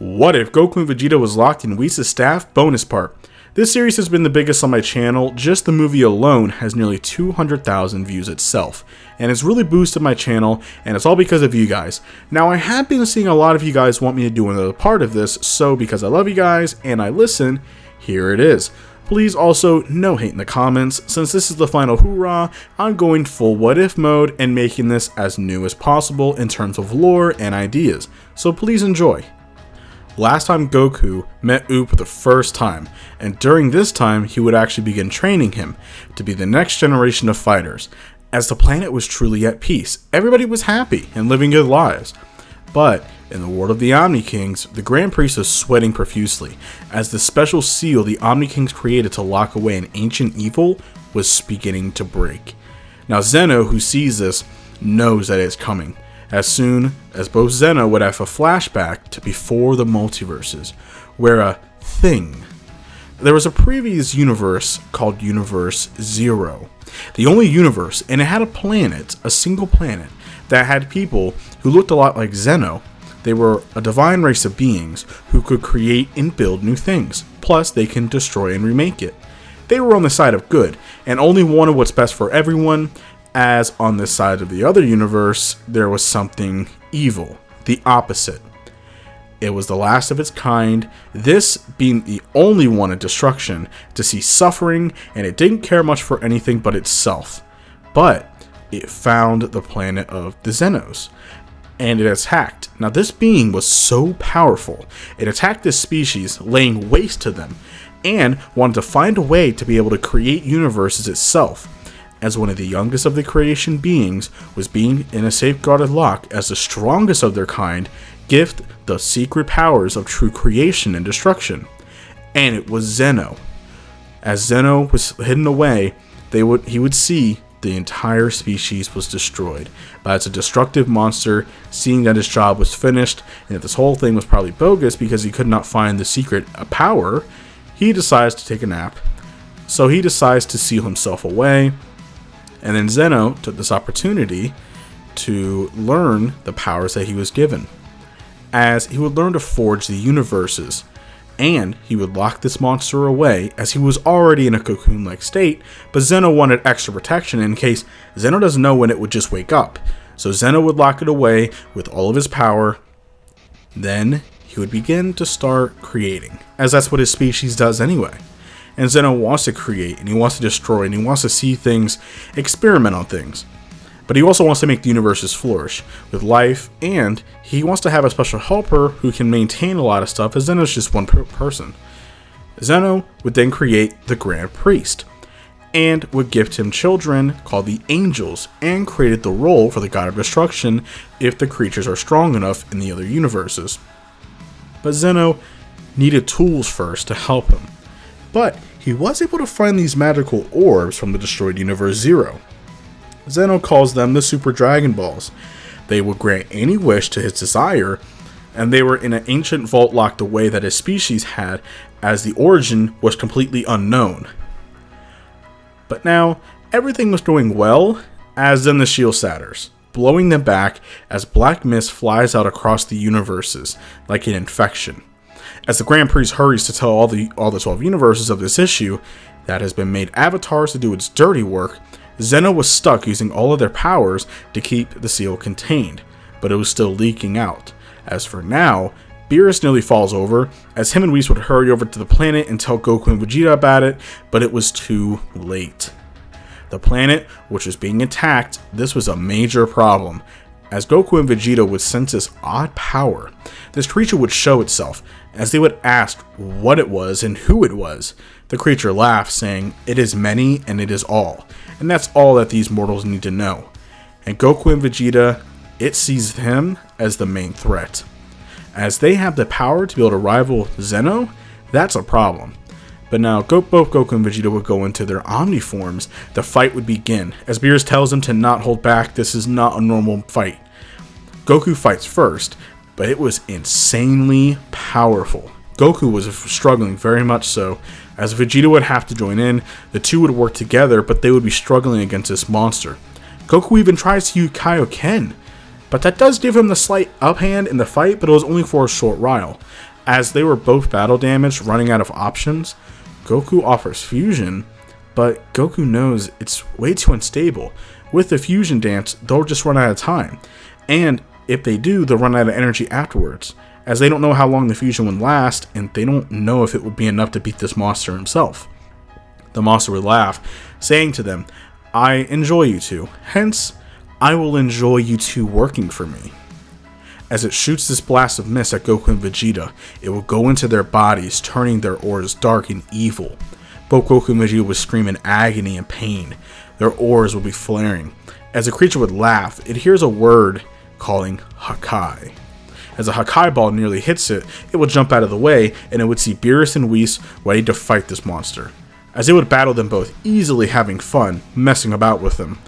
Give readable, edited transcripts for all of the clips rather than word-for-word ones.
What if Goku and Vegeta was locked in Whis' staff? Bonus part. This series has been the biggest on my channel. Just the movie alone has nearly 200,000 views itself, and it's really boosted my channel, and it's all because of you guys. Now, I have been seeing a lot of you guys want me to do another part of this, so because I love you guys and I listen, here it is. Please also, no hate in the comments. Since this is the final hoorah, I'm going full what if mode and making this as new as possible in terms of lore and ideas, so please enjoy. Last time Goku met Up for the first time, and during this time he would actually begin training him to be the next generation of fighters. As the planet was truly at peace, everybody was happy and living good lives. But in the world of the Omni Kings, the Grand Priest was sweating profusely, as the special seal the Omni Kings created to lock away an ancient evil was beginning to break. Now Zeno, who sees this, knows that it's coming, as soon as both Zeno would have a flashback to before the multiverses, where a thing. There was a previous universe called Universe Zero, the only universe, and it had a planet, a single planet, that had people who looked a lot like Zeno. They were a divine race of beings who could create and build new things, plus they can destroy and remake it. They were on the side of good, and only wanted what's best for everyone, as on this side of the other universe, there was something evil, the opposite. It was the last of its kind, this being the only one in destruction, to see suffering, and it didn't care much for anything but itself. But it found the planet of the Zenos, and it attacked. Now this being was so powerful, it attacked this species, laying waste to them, and wanted to find a way to be able to create universes itself. As one of the youngest of the creation beings, was being in a safeguarded lock as the strongest of their kind, gift the secret powers of true creation and destruction. And it was Zeno. As Zeno was hidden away, he would see the entire species was destroyed. But as a destructive monster, seeing that his job was finished, and that this whole thing was probably bogus because he could not find the secret power, he decides to take a nap. So he decides to seal himself away. And then Zeno took this opportunity to learn the powers that he was given, as he would learn to forge the universes, and he would lock this monster away as he was already in a cocoon-like state, but Zeno wanted extra protection in case Zeno doesn't know when it would just wake up. So Zeno would lock it away with all of his power. Then he would begin to start creating, as that's what his species does anyway. And Zeno wants to create, and he wants to destroy, and he wants to see things, experiment on things. But he also wants to make the universes flourish with life, and he wants to have a special helper who can maintain a lot of stuff, as Zeno's just one person. Zeno would then create the Grand Priest, and would gift him children called the Angels, and created the role for the God of Destruction if the creatures are strong enough in the other universes. But Zeno needed tools first to help him. But he was able to find these magical orbs from the destroyed Universe Zero. Zeno calls them the Super Dragon Balls. They would grant any wish to his desire, and they were in an ancient vault locked away that his species had, as the origin was completely unknown. But now, everything was going well, as then the shield shatters, blowing them back as black mist flies out across the universes, like an infection. As the Grand Priest hurries to tell all the 12 universes of this issue that has been made avatars to do its dirty work, Zeno was stuck using all of their powers to keep the seal contained, but it was still leaking out. As for now, Beerus nearly falls over, as him and Whis would hurry over to the planet and tell Goku and Vegeta about it, but it was too late. The planet, which was being attacked, this was a major problem, as Goku and Vegeta would sense this odd power. This creature would show itself, as they would ask what it was and who it was. The creature laughed, saying, "It is many and it is all," and that's all that these mortals need to know. And Goku and Vegeta, it sees him as the main threat. As they have the power to be able to rival Zeno, that's a problem. But now, both Goku and Vegeta would go into their Omni forms. The fight would begin, as Beerus tells them to not hold back. This is not a normal fight. Goku fights first, but it was insanely powerful. Goku was struggling very much so, as Vegeta would have to join in. The two would work together, but they would be struggling against this monster. Goku even tries to use Kaioken, but that does give him the slight uphand in the fight, but it was only for a short while. As they were both battle damaged, running out of options, Goku offers fusion, but Goku knows it's way too unstable. With the fusion dance, they'll just run out of time, and if they do, they'll run out of energy afterwards, as they don't know how long the fusion would last, and they don't know if it would be enough to beat this monster himself. The monster would laugh, saying to them, "I enjoy you two, hence, I will enjoy you two working for me." As it shoots this blast of mist at Goku and Vegeta, it will go into their bodies, turning their auras dark and evil. Both Goku and Vegeta would scream in agony and pain. Their auras would be flaring. As the creature would laugh, it hears a word calling Hakai. As a Hakai ball nearly hits it, it would jump out of the way, and it would see Beerus and Whis ready to fight this monster. As it would battle them both, easily having fun, messing about with them.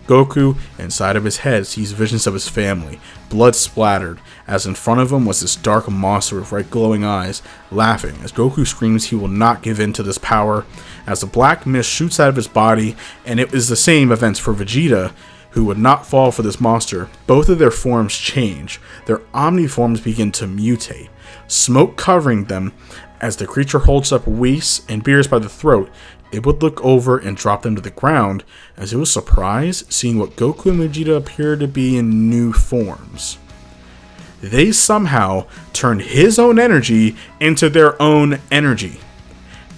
Goku, inside of his head, sees visions of his family, blood splattered, as in front of him was this dark monster with bright glowing eyes, laughing, as Goku screams he will not give in to this power, as the black mist shoots out of his body, and it is the same events for Vegeta, who would not fall for this monster. Both of their forms change, their Omni forms begin to mutate, smoke covering them. As the creature holds up Whis and Beerus by the throat, it would look over and drop them to the ground, as it was surprised seeing what Goku and Vegeta appear to be in new forms. They somehow turned his own energy into their own energy.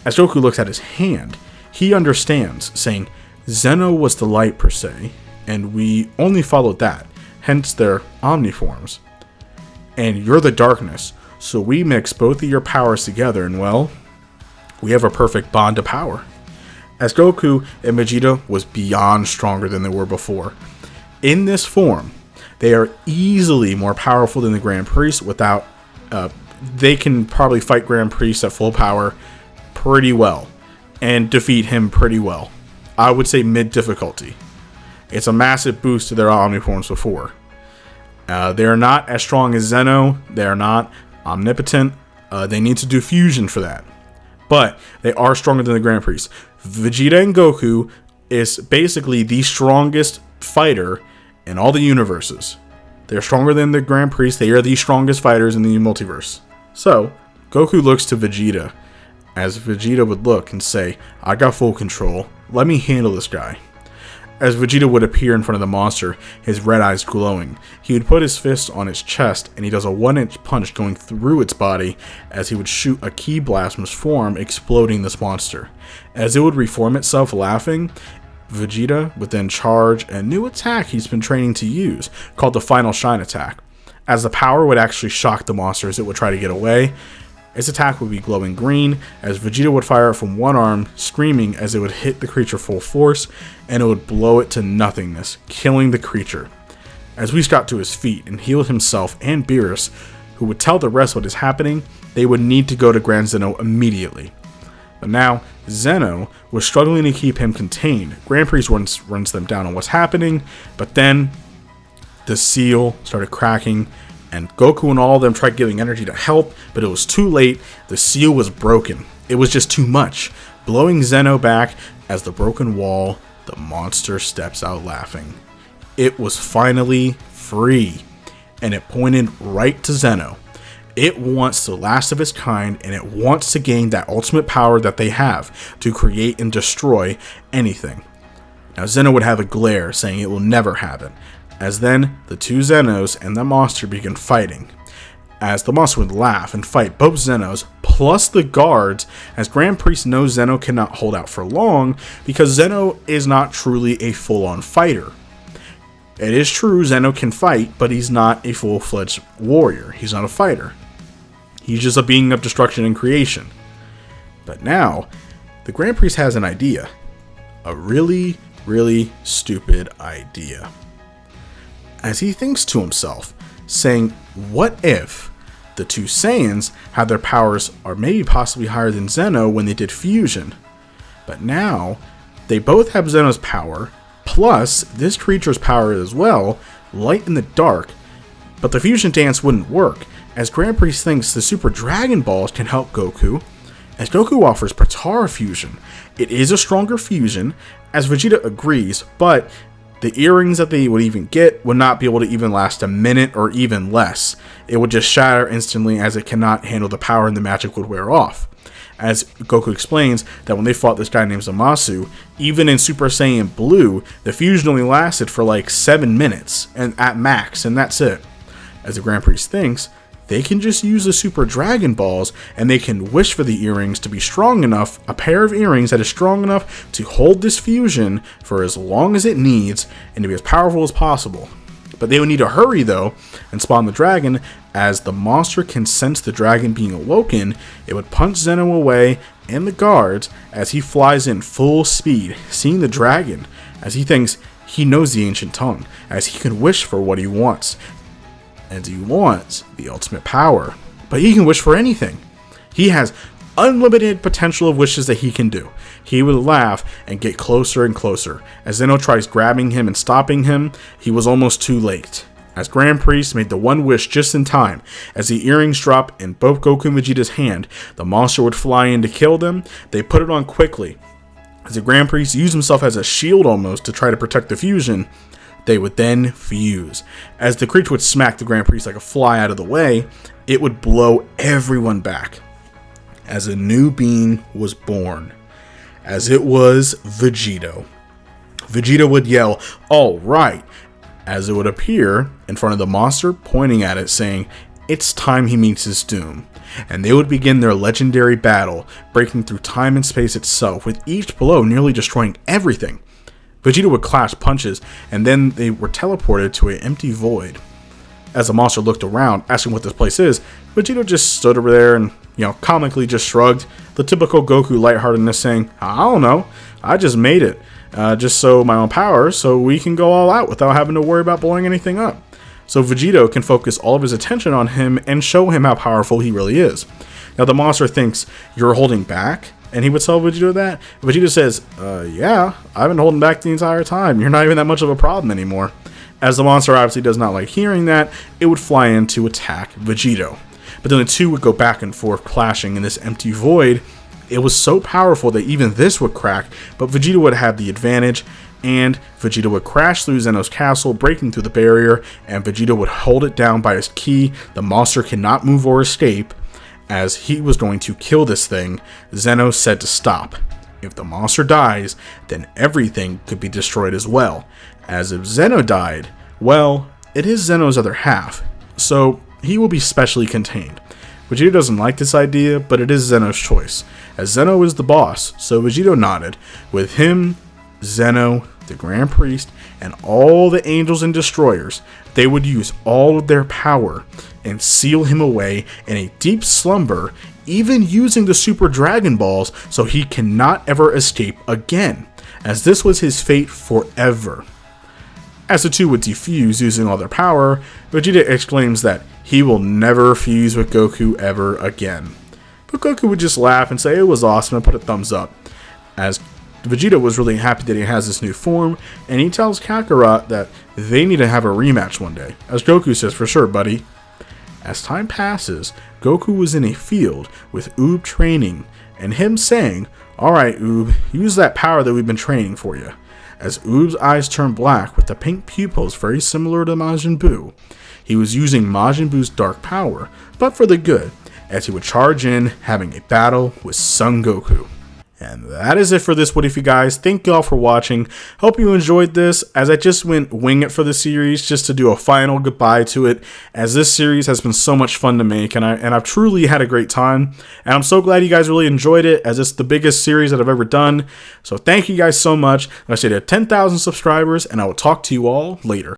As Goku looks at his hand, he understands, saying, "Zeno was the light per se, and we only followed that, hence their omniforms. And you're the darkness, so we mix both of your powers together, and well, we have a perfect bond of power." As Goku and Vegeta was beyond stronger than they were before. In this form, they are easily more powerful than the Grand Priest without, they can probably fight Grand Priest at full power pretty well, and defeat him pretty well. I would say mid difficulty. It's a massive boost to their omniforms before. They're not as strong as Zeno, they're not omnipotent, they need to do fusion for that. But they are stronger than the Grand Priest. Vegeta and Goku is basically the strongest fighter in all the universes. They're stronger than the Grand Priest. They are the strongest fighters in the multiverse. So, Goku looks to Vegeta, as Vegeta would look and say, "I got full control. Let me handle this guy." As Vegeta would appear in front of the monster, his red eyes glowing, he would put his fist on its chest, and he does a 1-inch punch going through its body, as he would shoot a ki blast from his form, exploding this monster. As it would reform itself laughing, Vegeta would then charge a new attack he's been training to use, called the Final Shine attack. As the power would actually shock the monster as it would try to get away, its attack would be glowing green, as Vegeta would fire it from one arm, screaming as it would hit the creature full force, and it would blow it to nothingness, killing the creature. As Whis got to his feet and healed himself and Beerus, who would tell the rest what is happening, they would need to go to Grand Zeno immediately. But now, Zeno was struggling to keep him contained. Grand Priest runs them down on what's happening, but then the seal started cracking, and Goku and all of them tried giving energy to help, but it was too late. The seal was broken. It was just too much, blowing Zeno back. As the broken wall, the monster steps out laughing. It was finally free, and it pointed right to Zeno. It wants the last of its kind, and it wants to gain that ultimate power that they have to create and destroy anything. Now Zeno would have a glare, saying it will never happen. As then, the two Zenos and the monster begin fighting. As the monster would laugh and fight both Zenos, plus the guards, as Grand Priest knows Zeno cannot hold out for long, because Zeno is not truly a full-on fighter. It is true Zeno can fight, but he's not a full-fledged warrior. He's not a fighter. He's just a being of destruction and creation. But now, the Grand Priest has an idea. A really, really stupid idea. As he thinks to himself, saying, what if the two Saiyans had their powers or maybe possibly higher than Zeno when they did fusion? But now, they both have Zeno's power, plus this creature's power as well, light in the dark, but the fusion dance wouldn't work, as Grand Priest thinks the Super Dragon Balls can help Goku, as Goku offers Potara fusion. It is a stronger fusion, as Vegeta agrees, but The earrings that they would even get would not be able to even last a minute or even less. It would just shatter instantly as it cannot handle the power and the magic would wear off. As Goku explains that when they fought this guy named Zamasu, even in Super Saiyan Blue, the fusion only lasted for like 7 minutes and at max, and that's it. As the Grand Priest thinks, they can just use the Super Dragon Balls and they can wish for the earrings to be strong enough, a pair of earrings that is strong enough to hold this fusion for as long as it needs and to be as powerful as possible. But they would need to hurry though and spawn the dragon. As the monster can sense the dragon being awoken, it would punch Zeno away and the guards as he flies in full speed, seeing the dragon as he thinks he knows the ancient tongue, as he can wish for what he wants. As he wants the ultimate power, but he can wish for anything. He has unlimited potential of wishes that he can do. He would laugh and get closer and closer. As Zeno tries grabbing him and stopping him, he was almost too late. As Grand Priest made the one wish just in time, as the earrings drop in both Goku and Vegeta's hand, the monster would fly in to kill them. They put it on quickly. As the Grand Priest used himself as a shield almost to try to protect the fusion, they would then fuse. As the creature would smack the Grand Priest like a fly out of the way, it would blow everyone back. As a new being was born, as it was Vegito. Vegeta would yell, "All right," as it would appear in front of the monster, pointing at it, saying, "It's time he meets his doom." And they would begin their legendary battle, breaking through time and space itself, with each blow nearly destroying everything. Vegeta would clash punches, and then they were teleported to an empty void. As the monster looked around, asking what this place is, Vegito just stood over there and, comically just shrugged. The typical Goku lightheartedness, saying, "I don't know, I just made it, just so my own power, so we can go all out without having to worry about blowing anything up." So Vegito can focus all of his attention on him and show him how powerful he really is. Now the monster thinks, "You're holding back?" And he would tell Vegito that. Vegeta says, "Yeah, I've been holding back the entire time. You're not even that much of a problem anymore." As the monster obviously does not like hearing that, it would fly in to attack Vegito. But then the two would go back and forth, clashing in this empty void. It was so powerful that even this would crack, but Vegeta would have the advantage, and Vegeta would crash through Zeno's castle, breaking through the barrier, and Vegeta would hold it down by his ki. The monster cannot move or escape. As he was going to kill this thing, Zeno said to stop. If the monster dies, then everything could be destroyed as well. As if Zeno died, well, it is Zeno's other half, so he will be specially contained. Vegeta doesn't like this idea, but it is Zeno's choice, as Zeno is the boss, so Vegito nodded. With him, Zeno, the Grand Priest, and all the angels and destroyers, they would use all of their power and seal him away in a deep slumber, even using the Super Dragon Balls so he cannot ever escape again, as this was his fate forever. As the two would defuse using all their power, Vegeta exclaims that he will never fuse with Goku ever again. But Goku would just laugh and say it was awesome and put a thumbs up. As Vegeta was really happy that he has this new form, and he tells Kakarot that they need to have a rematch one day. As Goku says, "For sure, buddy." As time passes, Goku was in a field with Oob training, and him saying, "Alright Oob, use that power that we've been training for you." As Oob's eyes turned black with the pink pupils very similar to Majin Buu, he was using Majin Buu's dark power, but for the good, as he would charge in, having a battle with Son Goku. And that is it for this What If, you guys. Thank you all for watching. Hope you enjoyed this, as I just went wing it for the series just to do a final goodbye to it, as this series has been so much fun to make, and I've truly had a great time. And I'm so glad you guys really enjoyed it, as it's the biggest series that I've ever done. So thank you guys so much. I say to 10,000 subscribers, and I will talk to you all later.